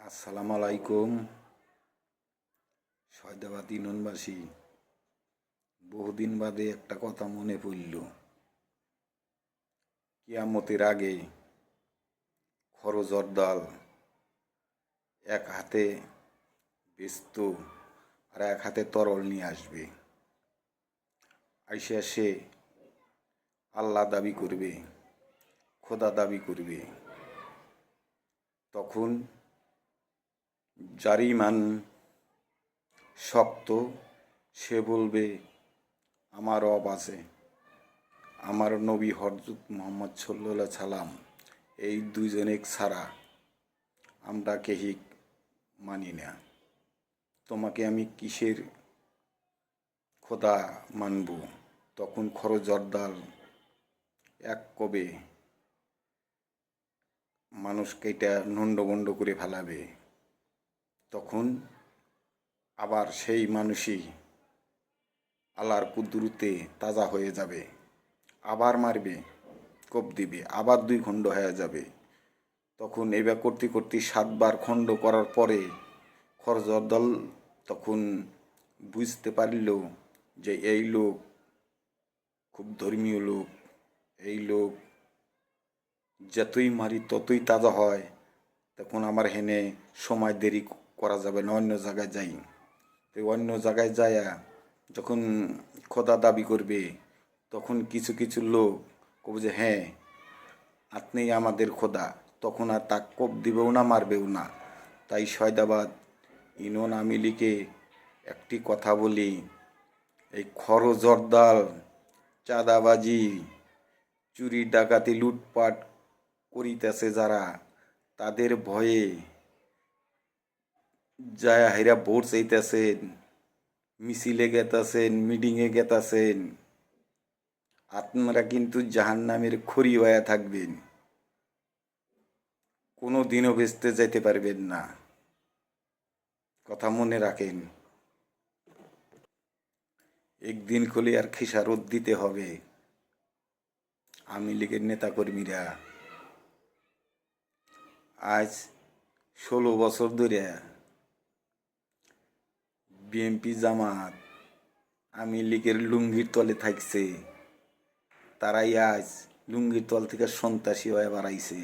আসসালামু আলাইকুম। সয়দাবাদ ইউনিয়নবাসী, বহুদিন বাদে একটা কথা মনে পড়ল। কিয়ামতের আগে খরজরদাল এক হাতে ব্যস্ত আর এক হাতে তরল নিয়ে আসবে। আইসা সে আল্লাহ দাবি করবে, খোদা দাবি করবে। তখন যার ঈমান শক্ত সে বলবে আমার রব আছে, আমার নবী হযরত মুহাম্মদ সাল্লাল্লাহু আলাইহি সাল্লাম, এই দুইজনে ছাড়া আমরা কেহি মানি না। তোমাকে আমি কিসের খোদা মানব? তখন খরজরদাল এক কবে মানুষকে এটা নন্ডভন্ড করে ফেলাবে। তখন আবার সেই মানুষই আল্লাহর কুদরতে তাজা হয়ে যাবে, আবার মারবে, কোপ দিবে, আবার দুই খণ্ড হয়ে যাবে। তখন এবার করতে করতে 7 বার খণ্ড করার পরে খরজরদাল তখন বুঝতে পারল যে এই লোক খুব ধর্মীয় লোক, এই লোক যতই মারি ততই তাজা হয়। তখন আমার হেনে সময় দেরি করা যাবে না, অন্য জায়গায় যাই। তো অন্য জায়গায় যায়া যখন খোদা দাবি করবে, তখন কিছু কিছু লোক কবে যে হ্যাঁ আপনিই আমাদের খোদা, তখন আর তা কোপ দিবেও না, মারবেও না। তাই সয়দাবাদ ইউনিয়ন আওয়ামী লীগে একটি কথা বলি, এই খরজরদাল চাঁদাবাজি চুরি ডাকাতি লুটপাট করিতেছে যারা, তাদের ভয়ে যায় হাইরা ভোট চাইতেছেন, মিছিলে গেতাছেন, মিটিংয়ে গেতাছেন, আপনারা কিন্তু জাহান্নামের খড়ি হয়ে থাকবেন, কোনো দিনও বেঁচতে যাইতে পারবেন না। কথা মনে রাখেন। একদিন খুলে আর খেসারত দিতে হবে। আওয়ামী লীগের নেতাকর্মীরা আজ 16 বছর ধরে বিএনপি জামাত আওয়ামী লীগের লুঙ্গির তলে থাকছে, তারাই আজ লুঙ্গির তল থেকে সন্ত্রাসী হয়ে বাড়াইছে।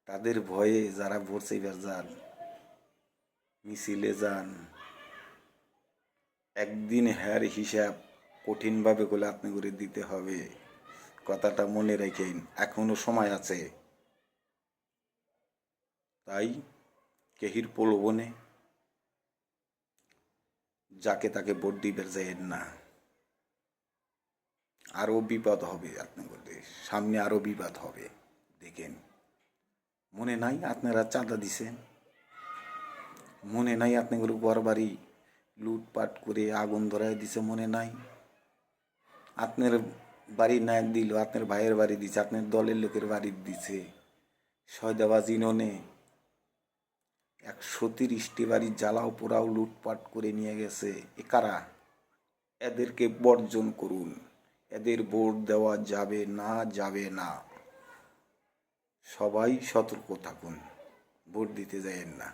তাদের ভয়ে যারা ভোট চাইবার যান, মিছিলে যান, একদিন হ্যার হিসাব কঠিনভাবে করে আপনি করে দিতে হবে। কথাটা মনে রাখেন, এখনো সময় আছে। তাই কেহির প্রলোভনে যাকে তাকে ভোট দিবার যাইয়েন না, আরও বিপদ হবে। আপনাদের সামনে আরও বিপদ হবে, দেখেন। মনে নাই আপনারা চাঁদা দিছেন? মনে নাই আপনাদের ঘর বাড়ি লুটপাট করে আগুন ধরায় দিছে? মনে নাই? আপনার বাড়ি না দিল, আপনার ভাইয়ের বাড়ি দিছে, আপনার দলের লোকের বাড়ি দিছে। সয়দাবাদ ইউনিয়নে 130টি বাড়ি জ্বালাও পোড়াও লুটপাট করে নিয়ে গেছে। এ কারা? এদেরকে বর্জন করুন। এদের ভোট দেওয়া যাবে না, যাবে না। সবাই সতর্ক থাকুন, ভোট দিতে যাবেন না।